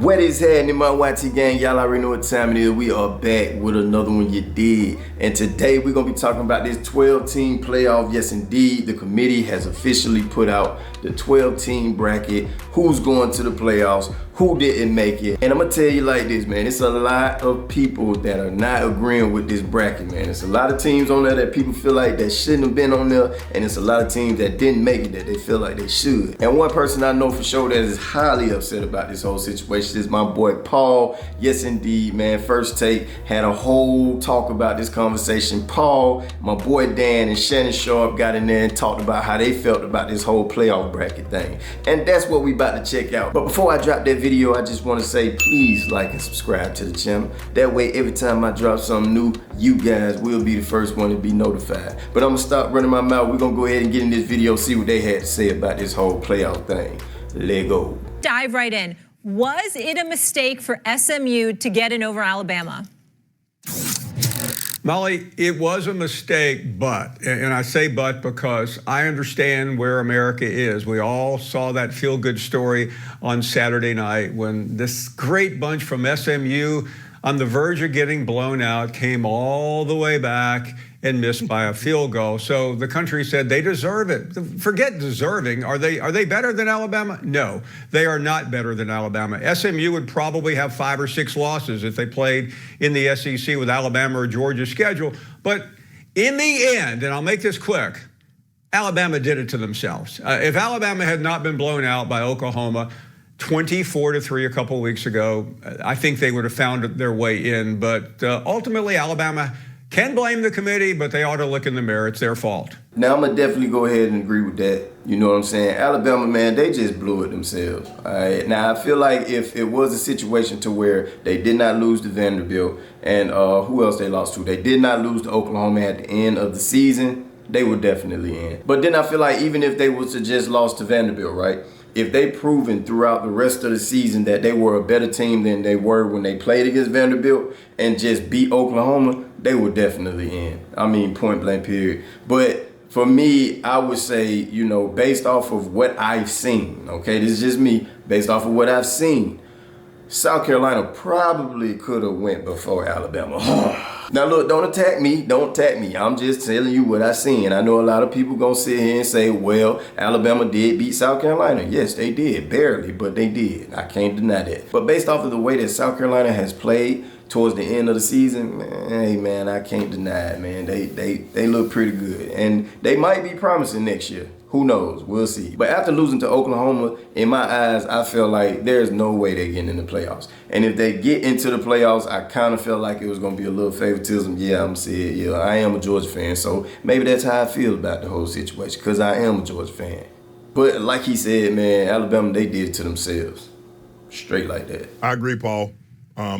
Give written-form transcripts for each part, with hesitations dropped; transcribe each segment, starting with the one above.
What is happening, my YT gang? Y'all already know what time it is. We are back with another one you did. And today we're going to be talking about this 12-team playoff. Yes, indeed, the committee has officially put out the 12-team bracket. Who's going to the playoffs? Who didn't make it? And I'm going to tell you like this, man. It's a lot of people that are not agreeing with this bracket, man. It's a lot of teams on there that people feel like that shouldn't have been on there. And it's a lot of teams that didn't make it that they feel like they should. And one person I know for sure that is highly upset about this whole situation is my boy Paul. Yes, indeed, man. First Take had a whole talk about this conversation. Paul, my boy Dan, and Shannon Sharpe got in there and talked about how they felt about this whole playoff bracket thing. And that's what we about to check out. But before I drop that video, I just want to say please like and subscribe to the channel. That way, every time I drop something new, you guys will be the first one to be notified. But I'm gonna stop running my mouth. We're gonna go ahead and get in this video, see what they had to say about this whole playoff thing. Let's go. Dive right in. Was it a mistake for SMU to get in over Alabama? Molly, it was a mistake, but, and I say but because I understand where America is. We all saw that feel-good story on Saturday night when this great bunch from SMU on the verge of getting blown out came all the way back and missed by a field goal. So the country said they deserve it. Forget deserving. Are they better than Alabama? No, they are not better than Alabama. SMU would probably have 5 or 6 losses if they played in the SEC with Alabama or Georgia's schedule. But in the end, and I'll make this quick, Alabama did it to themselves. If Alabama had not been blown out by Oklahoma 24-3 a couple of weeks ago, I think they would have found their way in. But ultimately, Alabama can blame the committee, but they ought to look in the mirror. It's their fault. Now, I'm going to definitely go ahead and agree with that. You know what I'm saying? Alabama, man, they just blew it themselves. All right. Now, I feel like if it was a situation to where they did not lose to Vanderbilt and who else they lost to? They did not lose to Oklahoma at the end of the season, they were definitely in. But then I feel like even if they was to just lost to Vanderbilt, right? If they proven throughout the rest of the season that they were a better team than they were when they played against Vanderbilt and just beat Oklahoma, they were definitely in. I mean, point blank period. But for me, I would say, you know, based off of what I've seen, okay, this is just me, based off of what I've seen, South Carolina probably could have went before Alabama. Now look, don't attack me, don't attack me. I'm just telling you what I seen. I know a lot of people gonna sit here and say, well, Alabama did beat South Carolina. Yes, they did, barely, but they did. I can't deny that. But based off of the way that South Carolina has played towards the end of the season, man, hey man, I can't deny it, man. They look pretty good. And they might be promising next year. Who knows? We'll see. But after losing to Oklahoma, in my eyes, I feel like there's no way they're getting in the playoffs. And if they get into the playoffs, I kind of felt like it was going to be a little favoritism. Yeah, I'm saying, yeah, I am a Georgia fan. So maybe that's how I feel about the whole situation, because I am a Georgia fan. But like he said, man, Alabama, they did it to themselves. Straight like that. I agree, Paul.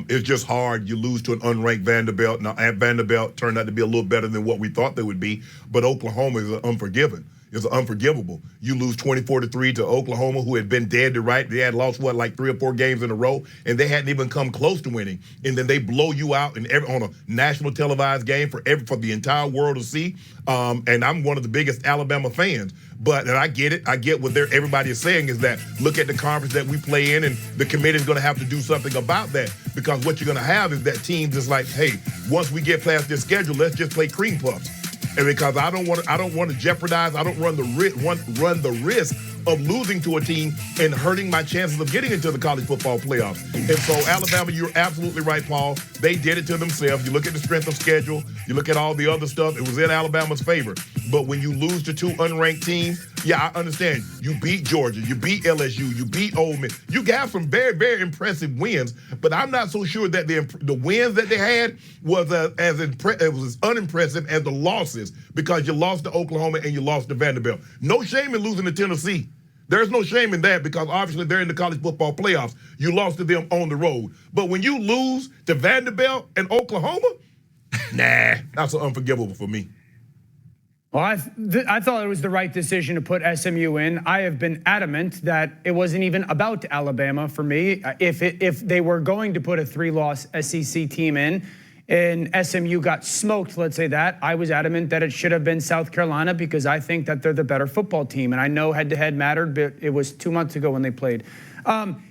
It's just hard. You lose to an unranked Vanderbilt. Now, Vanderbilt turned out to be a little better than what we thought they would be, but Oklahoma is unforgiving. It's unforgivable. You lose 24-3 to Oklahoma, who had been dead to right. They had lost, what, like 3 or 4 games in a row, and they hadn't even come close to winning. And then they blow you out on a national televised game for the entire world to see. And I'm one of the biggest Alabama fans. And I get it. I get what everybody is saying is that look at the conference that we play in, and the committee is going to have to do something about that, because what you're going to have is that team just like, hey, once we get past this schedule, let's just play cream puffs. And because I don't want to jeopardize, I don't run the risk of losing to a team and hurting my chances of getting into the college football playoffs. And so Alabama, you're absolutely right, Paul. They did it to themselves. You look at the strength of schedule, you look at all the other stuff, it was in Alabama's favor. But when you lose to 2 unranked teams, yeah, I understand. You beat Georgia, you beat LSU, you beat Ole Miss. You got some very, very impressive wins, but I'm not so sure that the wins that they had was as unimpressive as the losses, because you lost to Oklahoma and you lost to Vanderbilt. No shame in losing to Tennessee. There's no shame in that, because obviously they're in the college football playoffs. You lost to them on the road. But when you lose to Vanderbilt and Oklahoma, nah, that's unforgivable for me. Well, I thought it was the right decision to put SMU in. I have been adamant that it wasn't even about Alabama for me. If they were going to put a 3-loss SEC team in, and SMU got smoked, let's say that, I was adamant that it should have been South Carolina, because I think that they're the better football team. And I know head-to-head mattered, but it was 2 months ago when they played.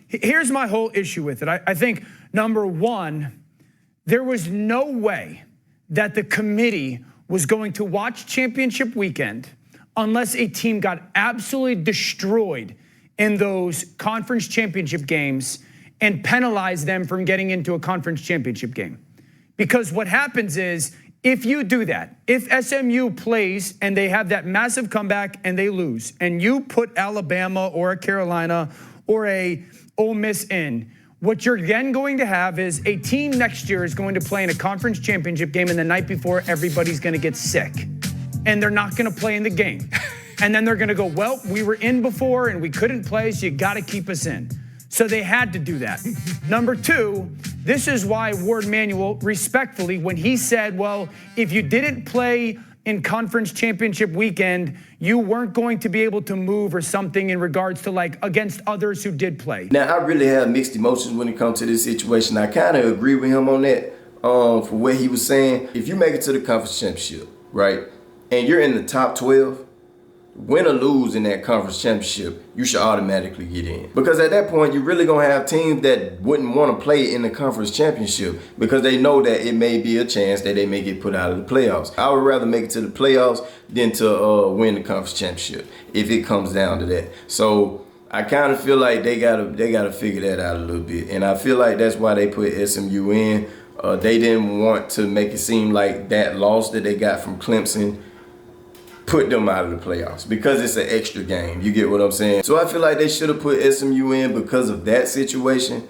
Here's my whole issue with it. I think, number one, there was no way that the committee was going to watch championship weekend unless a team got absolutely destroyed in those conference championship games and penalize them from getting into a conference championship game. Because what happens is, if you do that, if SMU plays and they have that massive comeback and they lose, and you put Alabama or a Carolina or a Ole Miss in, what you're then going to have is a team next year is going to play in a conference championship game, and the night before everybody's going to get sick and they're not going to play in the game. And then they're going to go, well, we were in before and we couldn't play, so you got to keep us in. So they had to do that. Number two, this is why Ward Manuel, respectfully, when he said, well, if you didn't play in conference championship weekend, you weren't going to be able to move or something in regards to like against others who did play. Now, I really have mixed emotions when it comes to this situation. I kind of agree with him on that for what he was saying. If you make it to the conference championship, right, and you're in the top 12, win or lose in that conference championship, you should automatically get in. Because at that point, you're really going to have teams that wouldn't want to play in the conference championship because they know that it may be a chance that they may get put out of the playoffs. I would rather make it to the playoffs than to win the conference championship if it comes down to that. So I kind of feel like they gotta figure that out a little bit. And I feel like that's why they put SMU in. They didn't want to make it seem like that loss that they got from Clemson put them out of the playoffs because it's an extra game. You get what I'm saying? So I feel like they should have put SMU in because of that situation.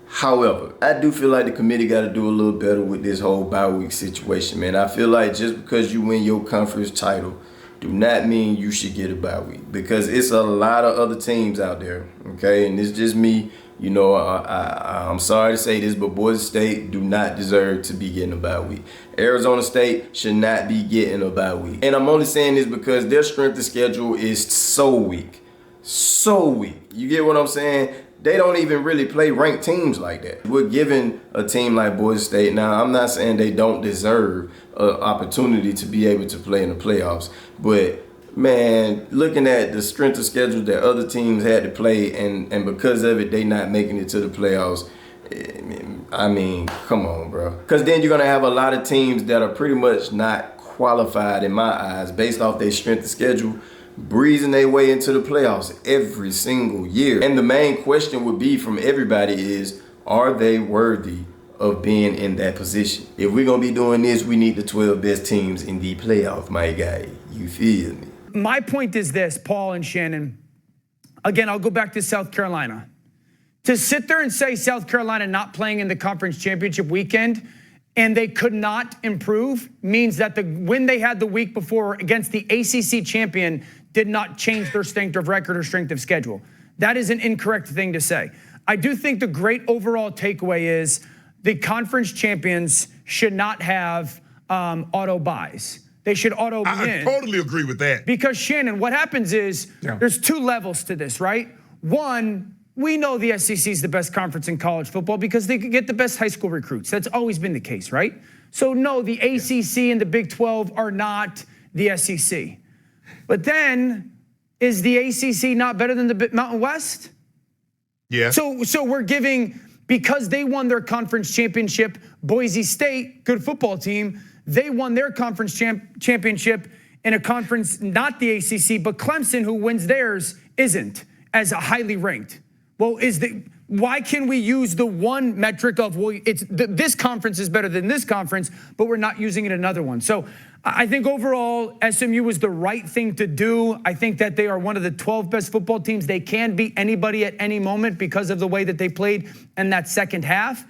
However, I do feel like the committee got to do a little better with this whole bye week situation, man. I feel like just because you win your conference title do not mean you should get a bye week because it's a lot of other teams out there, okay? And it's just me. You know, I'm sorry to say this, but Boise State do not deserve to be getting a bye week. Arizona State should not be getting a bye week. And I'm only saying this because their strength of schedule is so weak. So weak. You get what I'm saying? They don't even really play ranked teams like that. We're giving a team like Boise State. Now, I'm not saying they don't deserve an opportunity to be able to play in the playoffs, but man, looking at the strength of schedule that other teams had to play, and because of it, they not making it to the playoffs. I mean, come on, bro. Because then you're going to have a lot of teams that are pretty much not qualified, in my eyes, based off their strength of schedule, breezing their way into the playoffs every single year. And the main question would be from everybody is, are they worthy of being in that position? If we're going to be doing this, we need the 12 best teams in the playoff, my guy. You feel me? My point is this, Paul and Shannon. Again, I'll go back to South Carolina. To sit there and say South Carolina not playing in the conference championship weekend and they could not improve means that the win they had the week before against the ACC champion did not change their strength of record or strength of schedule. That is an incorrect thing to say. I do think the great overall takeaway is the conference champions should not have auto buys. They should auto win. I totally agree with that. Because Shannon, what happens is there's two levels to this, right? One, we know the SEC is the best conference in college football because they could get the best high school recruits. That's always been the case, right? So no, the ACC and the Big 12 are not the SEC. But then, is the ACC not better than the Mountain West? Yeah. So we're giving, because they won their conference championship, Boise State, good football team, they won their conference championship in a conference, not the ACC, but Clemson, who wins theirs, isn't as a highly ranked. Well, why can we use the one metric of, well, this conference is better than this conference, but we're not using it in another one? So I think overall, SMU was the right thing to do. I think that they are one of the 12 best football teams. They can beat anybody at any moment because of the way that they played in that second half.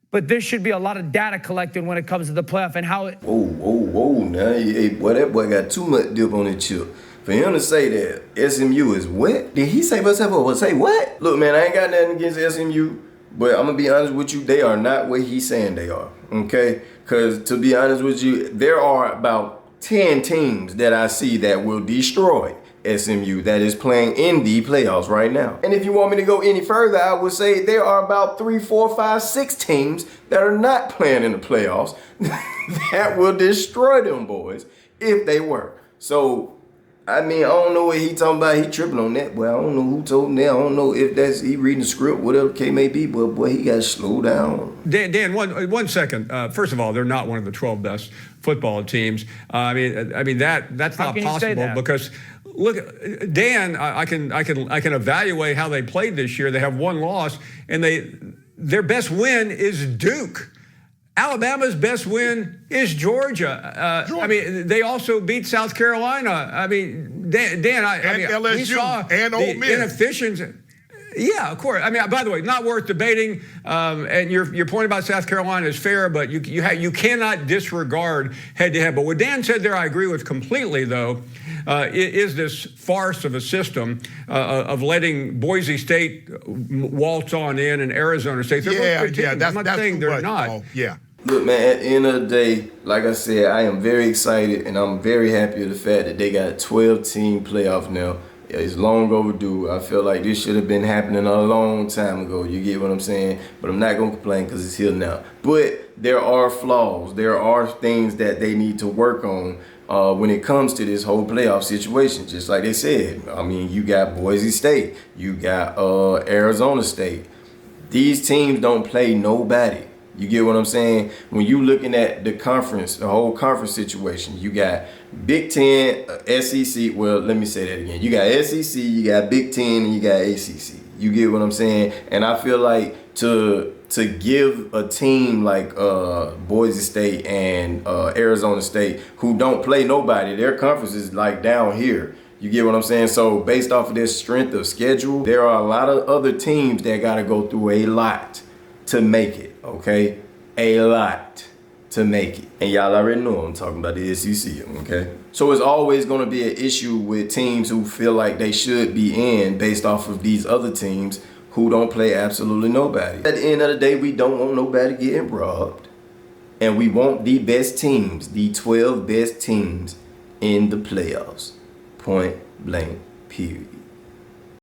But there should be a lot of data collected when it comes to the playoff and how it. Whoa, now, hey, boy, that boy got too much dip on his chip. For him to say that SMU is what? Did he say say what? Look, man, I ain't got nothing against SMU, but I'm gonna be honest with you, they are not what he's saying they are, okay? Because to be honest with you, there are about 10 teams that I see that will destroy SMU that is playing in the playoffs right now. And if you want me to go any further, I would say there are about 3, 4, 5, 6 teams that are not playing in the playoffs that will destroy them boys if they were. So I mean, I don't know what he talking about. He tripping on that. Well, I don't know who told him that. I don't know if that's he reading the script, whatever the case may be. But boy, he got to slow down. Dan, one second. First of all, they're not one of the 12 best football teams. I mean that's not possible because look, Dan, I can evaluate how they played this year. They have one loss, and their best win is Duke. Alabama's best win is Georgia. I mean, they also beat South Carolina. I mean, Dan, LSU, we saw and Ole Miss. Inefficiency. Yeah, of course. I mean, by the way, not worth debating. And your point about South Carolina is fair, but you cannot disregard head-to-head. But what Dan said there, I agree with completely, though, is this farce of a system of letting Boise State waltz on in and Arizona State. That's saying they're not. Oh, yeah. Look, man, at the end of the day, like I said, I am very excited and I'm very happy with the fact that they got a 12-team playoff now. It's long overdue. I feel like this should have been happening a long time ago. You get what I'm saying? But I'm not going to complain because it's here now. But there are flaws. There are things that they need to work on when it comes to this whole playoff situation. Just like they said, I mean, you got Boise State. You got Arizona State. These teams don't play nobody. You get what I'm saying? When you looking at the conference, the whole conference situation, you got Big Ten, SEC. Well, let me say that again. You got SEC, you got Big Ten, and you got ACC. You get what I'm saying? And I feel like to give a team like Boise State and Arizona State, who don't play nobody, their conference is like down here. You get what I'm saying? So based off of their strength of schedule, there are a lot of other teams that got to go through a lot to make it, okay? A lot to make it. And y'all already know I'm talking about the SEC, okay? So it's always going to be an issue with teams who feel like they should be in based off of these other teams who don't play absolutely nobody. At the end of the day, we don't want nobody getting robbed. And we want the best teams, the 12 best teams in the playoffs. Point blank, period.